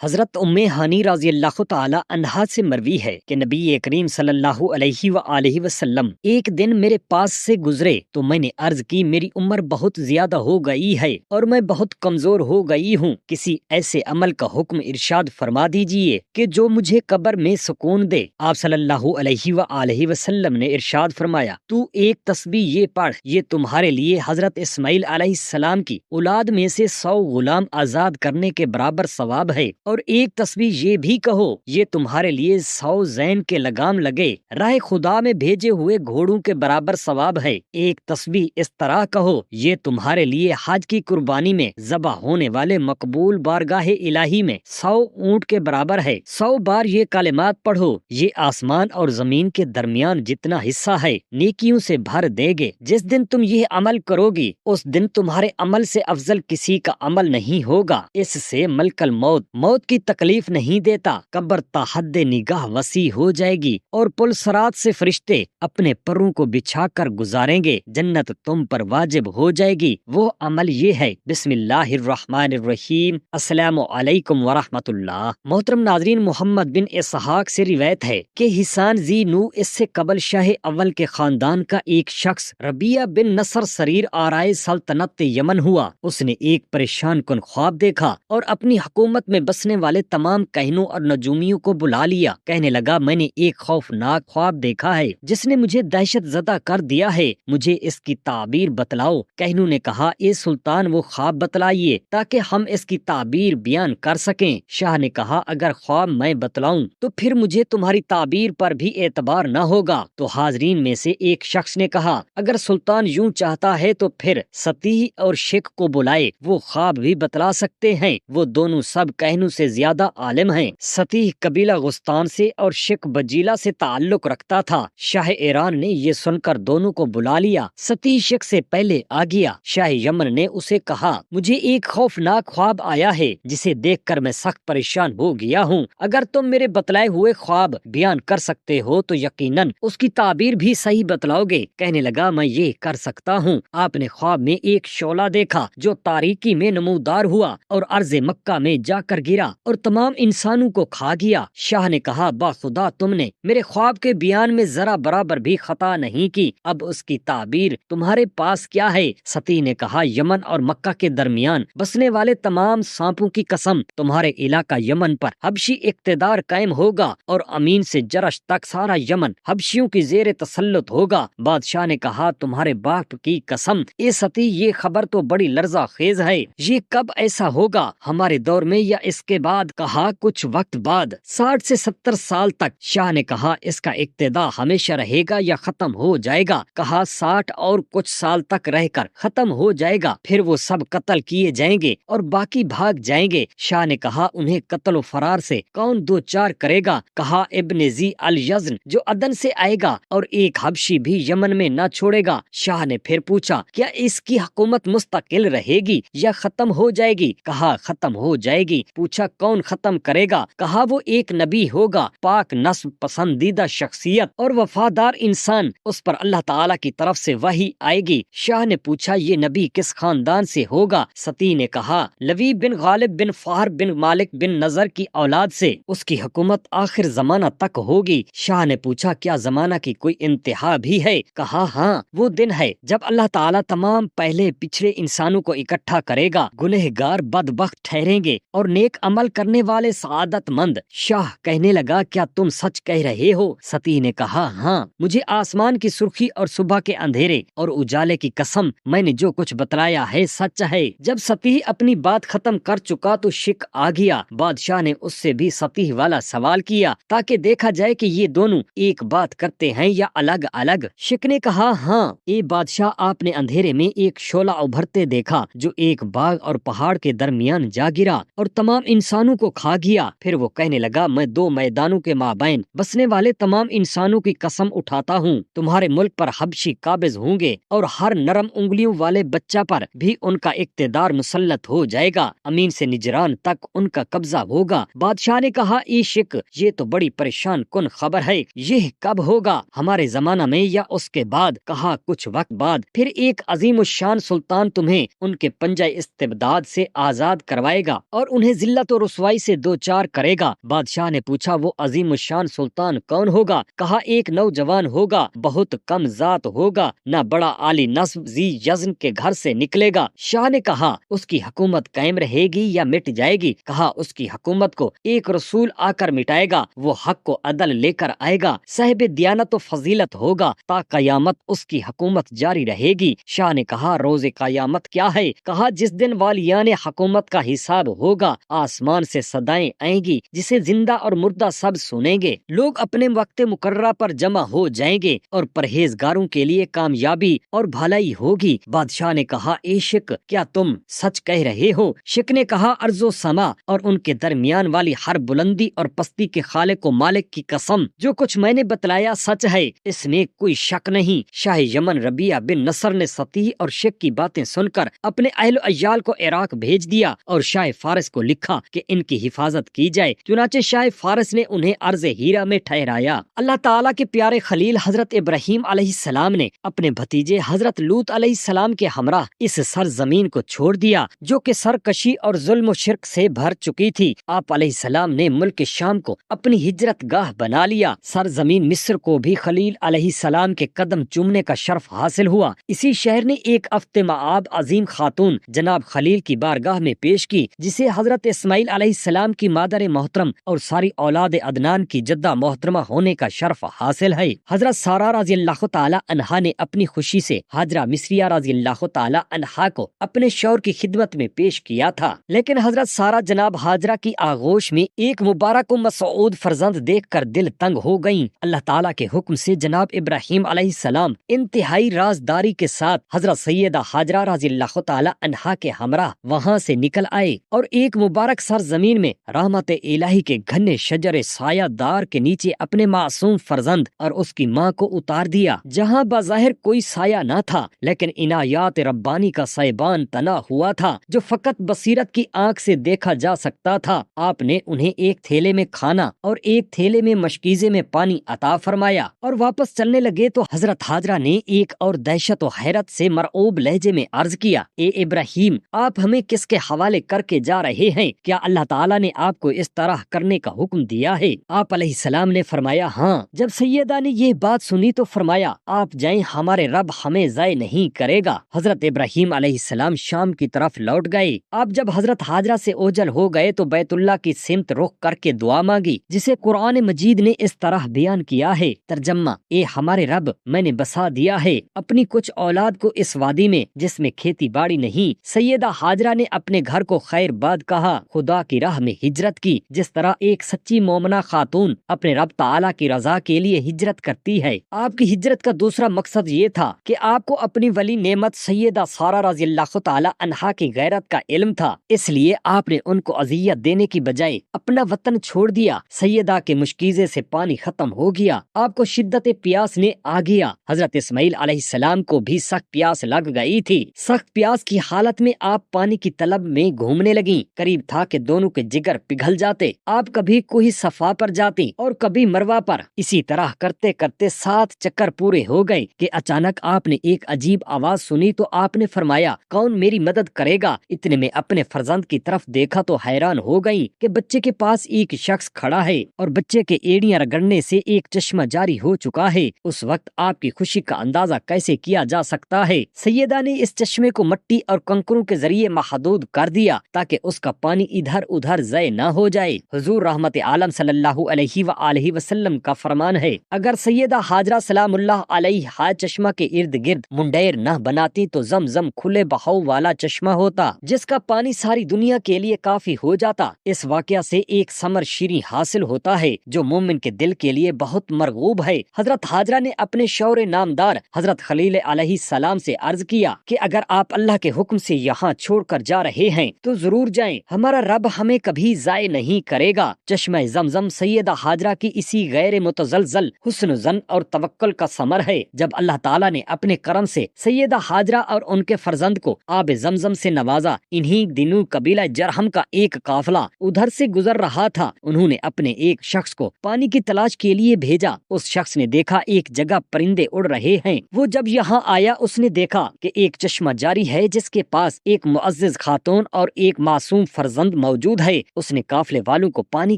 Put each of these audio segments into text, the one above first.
حضرت ہانی رضی اللہ تعالی عنہا سے مروی ہے کہ نبی کریم صلی اللہ علیہ وآلہ وسلم ایک دن میرے پاس سے گزرے تو میں نے عرض کی میری عمر بہت زیادہ ہو گئی ہے اور میں بہت کمزور ہو گئی ہوں، کسی ایسے عمل کا حکم ارشاد فرما دیجئے کہ جو مجھے قبر میں سکون دے۔ آپ صلی اللہ علیہ وآلہ وسلم نے ارشاد فرمایا، تو ایک تسبیح یہ پڑھ، یہ تمہارے لیے حضرت اسماعیل علیہ السلام کی اولاد میں سے 100 غلام آزاد کرنے کے برابر ثواب ہے، اور ایک تسبیح یہ بھی کہو، یہ تمہارے لیے 100 زین کے لگام لگے راہ خدا میں بھیجے ہوئے گھوڑوں کے برابر ثواب ہے۔ ایک تسبیح اس طرح کہو، یہ تمہارے لیے حج کی قربانی میں ذبح ہونے والے مقبول بارگاہ الہی میں 100 اونٹ کے برابر ہے۔ 100 بار یہ کلمات پڑھو، یہ آسمان اور زمین کے درمیان جتنا حصہ ہے نیکیوں سے بھر دے گے۔ جس دن تم یہ عمل کرو گی اس دن تمہارے عمل سے افضل کسی کا عمل نہیں ہوگا۔ اس سے ملک الموت موت کی تکلیف نہیں دیتا، قبر تا حد نگاہ وسیع ہو جائے گی اور پل صراط سے فرشتے اپنے پروں کو بچھا کر گزاریں گے، جنت تم پر واجب ہو جائے گی۔ وہ عمل یہ ہے۔ بسم اللہ الرحمن الرحیم۔ السلام علیکم ورحمۃ اللہ۔ محترم ناظرین، محمد بن اسحاق سے روایت ہے کہ حسان ذی نو اس سے قبل شاہ اول کے خاندان کا ایک شخص ربیہ بن نصر سریر آرائے سلطنت یمن ہوا۔ اس نے ایک پریشان کن خواب دیکھا اور اپنی حکومت میں بسنے والے تمام کہنوں اور نجومیوں کو بلا لیا۔ کہنے لگا، میں نے ایک خوفناک خواب دیکھا ہے جس نے مجھے دہشت زدہ کر دیا ہے، مجھے اس کی تعبیر بتلاؤ۔ کہنوں نے کہا، اے سلطان وہ خواب بتلائیے تاکہ ہم اس کی تعبیر بیان کر سکیں۔ شاہ نے کہا، اگر خواب میں بتلاؤں تو پھر مجھے تمہاری تعبیر پر بھی اعتبار نہ ہوگا۔ تو حاضرین میں سے ایک شخص نے کہا، اگر سلطان یوں چاہتا ہے تو پھر سطیح اور شک کو بلائے، وہ خواب بھی بتلا سکتے ہیں، وہ دونوں سب کہنوں سے زیادہ عالم ہیں۔ سطیح قبیلہ غستان سے اور شک بجیلہ سے تعلق رکھتا تھا۔ شاہ ایران نے یہ سن کر دونوں کو بلا لیا۔ سطیح شک سے پہلے آ گیا۔ شاہ یمن نے اسے کہا، مجھے ایک خوفناک خواب آیا ہے جسے دیکھ کر میں سخت پریشان ہو گیا ہوں، اگر تم میرے بتلائے ہوئے خواب بیان کر سکتے ہو تو یقیناً اس کی تعبیر بھی صحیح بتلاؤ گے۔ کہنے لگا، میں یہ کر سکتا ہوں۔ آپ نے خواب میں ایک شعلہ دیکھا جو تاریکی میں نمودار ہوا اور ارض مکہ میں جا کر گرا اور تمام انسانوں کو کھا گیا۔ شاہ نے کہا، با خدا تم نے میرے خواب کے بیان میں ذرا برابر بھی خطا نہیں کی، اب اس کی تعبیر تمہارے پاس کیا ہے؟ سطیح نے کہا، یمن اور مکہ کے درمیان بسنے والے تمام سانپوں کی قسم، تمہارے علاقہ یمن پر حبشی اقتدار قائم ہوگا اور امین سے جرش تک سارا یمن حبشیوں کی زیر تسلط ہوگا۔ بادشاہ نے کہا، تمہارے باپ کی قسم اے سطیح، یہ خبر تو بڑی لرزہ خیز ہے، یہ کب ایسا ہوگا، ہمارے دور میں یا اس کے بعد؟ کہا، کچھ وقت بعد، 60 سے 70 سال تک۔ شاہ نے کہا، اس کا اقتدار ہمیشہ رہے گا یا ختم ہو جائے گا؟ کہا، 60 اور کچھ سال تک رہ کر ختم ہو جائے گا، پھر وہ سب قتل کیے جائیں گے اور باقی بھاگ جائیں گے۔ شاہ نے کہا، انہیں قتل و فرار سے کون دو چار کرے گا؟ کہا، ابن ذی الیزن جو عدن سے آئے گا اور ایک حبشی بھی یمن میں نہ چھوڑے گا۔ شاہ نے پھر پوچھا، کیا اس کی حکومت مستقل رہے گی یا ختم ہو جائے گی؟ کہا، ختم ہو جائے گی۔ پوچھا، کون ختم کرے گا؟ کہا، وہ ایک نبی ہوگا، پاک نسب، پسندیدہ شخصیت اور وفادار انسان، اس پر اللہ تعالیٰ کی طرف سے وحی آئے گی۔ شاہ نے پوچھا، یہ نبی کس خاندان سے ہوگا؟ سطیح نے کہا، لوی بن غالب بن فہر بن مالک بن نظر کی اولاد سے، اس کی حکومت آخر زمانہ تک ہوگی۔ شاہ نے پوچھا، کیا زمانہ کی کوئی انتہا بھی ہے؟ کہا، ہاں، وہ دن ہے جب اللہ تعالیٰ تمام پہلے پچھلے انسانوں کو اکٹھا کرے گا، گنہگار بدبخت ٹھہریں گے اور نیک عمل کرنے والے سعادت مند۔ شاہ کہنے لگا، کیا تم سچ کہہ رہے ہو؟ سطیح نے کہا، ہاں، مجھے آسمان کی سرخی اور صبح کے اندھیرے اور اجالے کی قسم، میں نے جو کچھ بتلایا ہے سچ ہے۔ جب سطیح اپنی بات ختم کر چکا تو شک آ گیا۔ بادشاہ نے اس سے بھی سطیح والا سوال کیا تاکہ دیکھا جائے کہ یہ دونوں ایک بات کرتے ہیں یا الگ الگ۔ شک نے کہا، ہاں اے بادشاہ، آپ نے اندھیرے میں ایک شعلہ ابھرتے دیکھا جو ایک باغ اور پہاڑ کے درمیان جا گرا اور تمام انسانوں کو کھا گیا۔ پھر وہ کہنے لگا، میں 2 میدانوں کے مابین بسنے والے تمام انسانوں کی قسم اٹھاتا ہوں، تمہارے ملک پر حبشی قابض ہوں گے اور ہر نرم انگلیوں والے بچہ پر بھی ان کا اقتدار مسلط ہو جائے گا، امین سے نجران تک ان کا قبضہ ہوگا۔ بادشاہ نے کہا، اے شک، یہ تو بڑی پریشان کن خبر ہے، یہ کب ہوگا، ہمارے زمانہ میں یا اس کے بعد؟ کہا، کچھ وقت بعد، پھر ایک عظیم الشان سلطان تمہیں ان کے پنجہ استبداد سے آزاد کروائے گا اور انہیں ذلت ذلت و رسوائی سے دو چار کرے گا۔ بادشاہ نے پوچھا وہ عظیم الشان سلطان کون ہوگا؟ کہا ایک نوجوان ہوگا، بہت کم ذات ہوگا، نہ بڑا عالی نسب ذی یزن کے گھر سے نکلے گا۔ شاہ نے کہا اس کی حکومت قائم رہے گی یا مٹ جائے گی؟ کہا اس کی حکومت کو ایک رسول آ کر مٹائے گا، وہ حق و عدل لے کر آئے گا، صاحب دیانت و فضیلت ہوگا، تا قیامت اس کی حکومت جاری رہے گی۔ شاہ نے کہا روز قیامت کیا ہے؟ کہا جس دن والیان حکومت کا حساب ہوگا، آسمان سے صدائیں آئیں گی جسے زندہ اور مردہ سب سنیں گے، لوگ اپنے وقت مقررہ پر جمع ہو جائیں گے اور پرہیزگاروں کے لیے کامیابی اور بھلائی ہوگی۔ بادشاہ نے کہا اے شک کیا تم سچ کہہ رہے ہو؟ شک نے کہا ارض و سما اور ان کے درمیان والی ہر بلندی اور پستی کے خالق و مالک کی قسم، جو کچھ میں نے بتلایا سچ ہے، اس میں کوئی شک نہیں۔ شاہ یمن ربیعہ بن نصر نے سطیح اور شک کی باتیں سن کر اپنے اہل و عیال کو عراق بھیج دیا اور شاہ فارس کو لکھا کہ ان کی حفاظت کی جائے۔ چنانچہ شاہ فارس نے انہیں ارض ہیرا میں ٹھہرایا۔ اللہ تعالیٰ کے پیارے خلیل حضرت ابراہیم علیہ السلام نے اپنے بھتیجے حضرت لوط علیہ السلام کے ہمراہ اس سرزمین کو چھوڑ دیا جو کہ سرکشی اور ظلم و شرک سے بھر چکی تھی۔ آپ علیہ السلام نے ملک شام کو اپنی ہجرت گاہ بنا لیا۔ سرزمین مصر کو بھی خلیل علیہ السلام کے قدم چومنے کا شرف حاصل ہوا۔ اسی شہر نے ایک ہفتے معاب عظیم خاتون جناب خلیل کی بارگاہ میں پیش کی، جسے حضرت اسماعیل علیہ السلام کی مادر محترم اور ساری اولاد عدنان کی جدہ محترمہ ہونے کا شرف حاصل ہے۔ حضرت سارہ رضی اللہ تعالی عنہا نے اپنی خوشی سے حاجرہ مصریہ رضی اللہ تعالی عنہا کو اپنے شوہر کی خدمت میں پیش کیا تھا، لیکن حضرت سارہ جناب حاجرہ کی آغوش میں ایک مبارک و مسعود فرزند دیکھ کر دل تنگ ہو گئیں۔ اللہ تعالیٰ کے حکم سے جناب ابراہیم علیہ السلام انتہائی رازداری کے ساتھ حضرت سیدہ حاجرہ رضی اللہ تعالی عنہا کے ہمراہ وہاں سے نکل آئے اور ایک مبارک سرزمین میں رحمت الہی کے گھنے شجر سایہ دار کے نیچے اپنے معصوم فرزند اور اس کی ماں کو اتار دیا، جہاں بظاہر کوئی سایہ نہ تھا لیکن عنایات ربانی کا سائبان تنا ہوا تھا جو فقط بصیرت کی آنکھ سے دیکھا جا سکتا تھا۔ آپ نے انہیں ایک تھیلے میں کھانا اور ایک تھیلے میں مشکیزے میں پانی عطا فرمایا اور واپس چلنے لگے تو حضرت حاجرہ نے ایک اور دہشت و حیرت سے مرعوب لہجے میں عرض کیا اے ابراہیم، آپ ہمیں کس کے حوالے کر کے جا رہے ہیں؟ کیا اللہ تعالیٰ نے آپ کو اس طرح کرنے کا حکم دیا ہے؟ آپ علیہ السلام نے فرمایا ہاں۔ جب سیدہ نے یہ بات سنی تو فرمایا آپ جائیں، ہمارے رب ہمیں ضائع نہیں کرے گا۔ حضرت ابراہیم علیہ السلام شام کی طرف لوٹ گئے۔ آپ جب حضرت حاجرہ سے اوجل ہو گئے تو بیت اللہ کی سمت رخ کر کے دعا مانگی، جسے قرآن مجید نے اس طرح بیان کیا ہے۔ ترجمہ: اے ہمارے رب، میں نے بسا دیا ہے اپنی کچھ اولاد کو اس وادی میں جس میں کھیتی باڑی نہیں۔ سیدہ حاجرہ نے اپنے گھر کو خیر باد کہا، خدا کی راہ میں ہجرت کی، جس طرح ایک سچی مومنہ خاتون اپنے رب تعالیٰ کی رضا کے لیے ہجرت کرتی ہے۔ آپ کی ہجرت کا دوسرا مقصد یہ تھا کہ آپ کو اپنی ولی نعمت سیدہ سارہ رضی اللہ تعالی عنہا کی غیرت کا علم تھا، اس لیے آپ نے ان کو اذیت دینے کی بجائے اپنا وطن چھوڑ دیا۔ سیدہ کے مشکیزے سے پانی ختم ہو گیا، آپ کو شدت پیاس نے آ گیا۔ حضرت اسماعیل علیہ السلام کو بھی سخت پیاس لگ گئی تھی۔ سخت پیاس کی حالت میں آپ پانی کی طلب میں گھومنے لگیں، قریب تھا کہ دونوں کے جگر پگھل جاتے۔ آپ کبھی کوئی صفا پر جاتی اور کبھی مروہ پر، اسی طرح کرتے کرتے 7 چکر پورے ہو گئے کہ اچانک آپ نے ایک عجیب آواز سنی تو آپ نے فرمایا کون میری مدد کرے گا؟ اتنے میں اپنے فرزند کی طرف دیکھا تو حیران ہو گئی کہ بچے کے پاس ایک شخص کھڑا ہے اور بچے کے ایڑیاں رگڑنے سے ایک چشمہ جاری ہو چکا ہے۔ اس وقت آپ کی خوشی کا اندازہ کیسے کیا جا سکتا ہے؟ سیدہ نے اس چشمے کو مٹی اور کنکروں کے ذریعے محدود کر دیا تاکہ اس کا پانی ادھر ادھر ضائع نہ ہو جائے۔ حضور رحمت عالم صلی اللہ علیہ وآلہ وسلم کا فرمان ہے، اگر سیدہ حاجرہ سلام اللہ علیہ چشمہ کے ارد گرد منڈیر نہ بناتی تو زمزم کھلے بہاؤ والا چشمہ ہوتا جس کا پانی ساری دنیا کے لیے کافی ہو جاتا۔ اس واقعہ سے ایک ثمر شیریں حاصل ہوتا ہے جو مومن کے دل کے لیے بہت مرغوب ہے۔ حضرت حاجرہ نے اپنے شوہر نامدار حضرت خلیل علیہ السلام سے عرض کیا کہ اگر آپ اللہ کے حکم سے یہاں چھوڑ کر جا رہے ہیں تو ضرور جائیں، ہمارا رب ہمیں کبھی ضائع نہیں کرے گا۔ چشمہ زمزم سیدہ حاجرہ کی اسی غیر متزلزل حسن ظن اور توکل کا ثمر ہے۔ جب اللہ تعالیٰ نے اپنے کرم سے سیدہ حاجرہ اور ان کے فرزند کو آب زمزم سے نوازا، انہی دنوں قبیلہ جرہم کا ایک قافلہ ادھر سے گزر رہا تھا۔ انہوں نے اپنے ایک شخص کو پانی کی تلاش کے لیے بھیجا۔ اس شخص نے دیکھا ایک جگہ پرندے اڑ رہے ہیں۔ وہ جب یہاں آیا اس نے دیکھا کہ ایک چشمہ جاری ہے جس کے پاس ایک معزز خاتون اور ایک معصوم فرزند موجود ہے۔ اس نے قافلے والوں کو پانی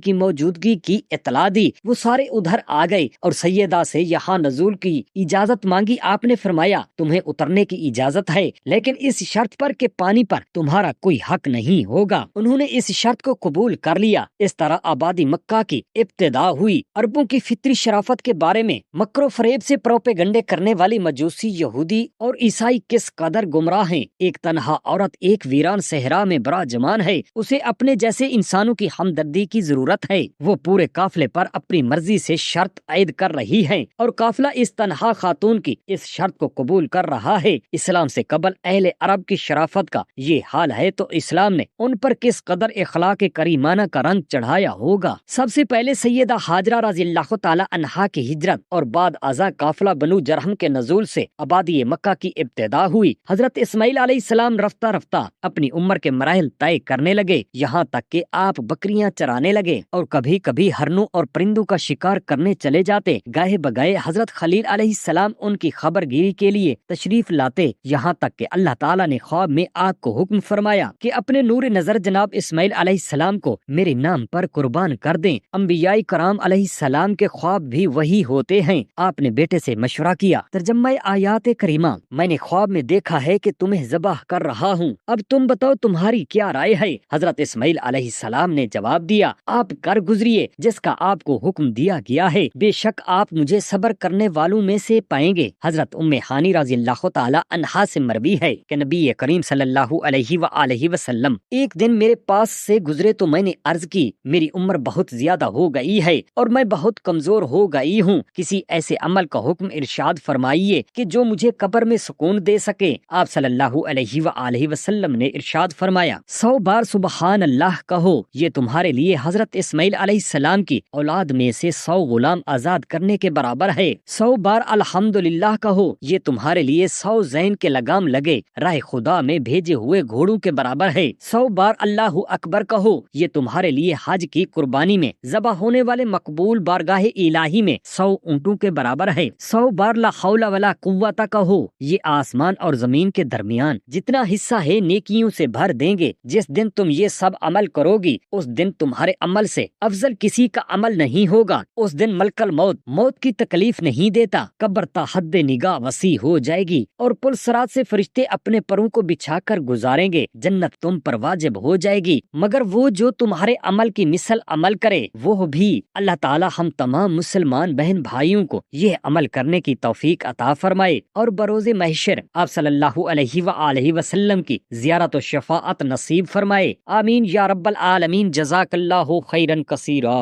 کی موجودگی کی اطلاع دی، وہ سارے ادھر آ گئے اور سیدہ سے یہاں نزول کی اجازت مانگی۔ آپ نے فرمایا تمہیں اترنے کی اجازت ہے، لیکن اس شرط پر کہ پانی پر تمہارا کوئی حق نہیں ہوگا۔ انہوں نے اس شرط کو قبول کر لیا۔ اس طرح آبادی مکہ کی ابتدا ہوئی۔ عربوں کی فطری شرافت کے بارے میں مکر و فریب سے پروپیگنڈے کرنے والی مجوسی، یہودی اور عیسائی کس قدر گمراہ ہیں۔ ایک تنہا عورت ایک ویران صحرا میں براجمان ہے، اسے اپنے جیسے انسانوں کی ہمدردی کی ضرورت ہے۔ وہ پورے قافلے پر اپنی مرضی سے شرط عائد کر رہی ہے اور قافلہ اس تنہا خاتون کی اس شرط کو قبول کر رہا ہے۔ اسلام سے قبل اہل عرب کی شرافت کا یہ حال ہے تو اسلام نے ان پر کس قدر اخلاق کریمانہ کا رنگ چڑھایا ہوگا۔ سب سے پہلے سیدہ ہاجرہ رضی اللہ تعالی عنہا کی ہجرت اور بعد ازاں قافلہ بنو جرہم کے نزول سے آبادی مکہ کی ابتدا ہوئی۔ حضرت اسماعیل علیہ السلام رفتہ رفتہ اپنی عمر کے مراحل طے کرنے لگے، یہاں تک کہ آپ بکریاں چرانے لگے اور کبھی کبھی ہرنوں اور پرندوں کا شکار کرنے چلے جاتے۔ گاہے بگائے حضرت خلیل علیہ السلام ان کی خبر گیری کے لیے تشریف لاتے، یہاں تک کہ اللہ تعالیٰ نے خواب میں آگ کو حکم فرمایا کہ اپنے نور نظر جناب اسماعیل علیہ السلام کو میرے نام پر قربان کر دیں۔ انبیاء کرام علیہ السلام کے خواب بھی وہی ہوتے ہیں۔ آپ نے بیٹے سے مشورہ کیا، ترجمہ آیات کریمہ، میں نے خواب میں دیکھا ہے کہ تمہیں ذبح کر رہا ہوں، اب تم بتاؤ تمہاری کیا رائے ہے؟ حضرت اسماعیل علیہ السلام نے جواب دیا، آپ کر گزریے جس کا آپ کو حکم دیا گیا ہے، بے شک آپ مجھے صبر کرنے والوں میں سے پائیں گے۔ حضرت ام ہانی رضی اللہ تعالی عنہا سے مروی ہے کہ نبی کریم صلی اللہ علیہ وآلہ وسلم ایک دن میرے پاس سے گزرے تو میں نے عرض کی، میری عمر بہت زیادہ ہو گئی ہے اور میں بہت کمزور ہو گئی ہوں، کسی ایسے عمل کا حکم ارشاد فرمائیے کہ جو مجھے قبر میں سکون دے سکے۔ آپ صلی اللہ علیہ وآلہ وسلم نے ارشاد فرمایا، 100 بار سبحان اللہ کہو، یہ تمہارے لیے حضرت اسماعیل علیہ السلام کی اولاد میں سے 100 غلام آزاد کرنے کے برابر ہے۔ 100 بار الحمدللہ کہو، یہ تمہارے لیے 100 زین کے لگام لگے راہ خدا میں بھیجے ہوئے گھوڑوں کے برابر ہے۔ 100 بار اللہ اکبر کہو، یہ تمہارے لیے حج کی قربانی میں ذبح ہونے والے مقبول بارگاہ الہی میں 100 اونٹوں کے برابر ہے۔ 100 بار لا حول ولا قوت کہو، یہ آسمان اور زمین کے درمیان جتنا حصہ ہے نیکیوں سے بھر دیں گے۔ جس دن تم یہ سب عمل کرو گی اس دن تمہارے عمل سے افضل کسی کا عمل نہیں ہوگا۔ اس دن ملک الموت موت کی تکلیف نہیں دیتا، قبر تا حد نگاہ وسیع ہو جائے گی اور پل صراط سے فرشتے اپنے پروں کو بچھا کر گزاریں گے، جنت تم پر واجب ہو جائے گی مگر وہ جو تمہارے عمل کی مثل عمل کرے وہ بھی۔ اللہ تعالی ہم تمام مسلمان بہن بھائیوں کو یہ عمل کرنے کی توفیق عطا فرمائے اور بروز محشر آپ صلی اللہ علیہ وآلہ وسلم کی زیارت و شفاعت نصیب فرمائے، آمین یا رب العالمین۔ جزاک اللہ خیرا کثیرا۔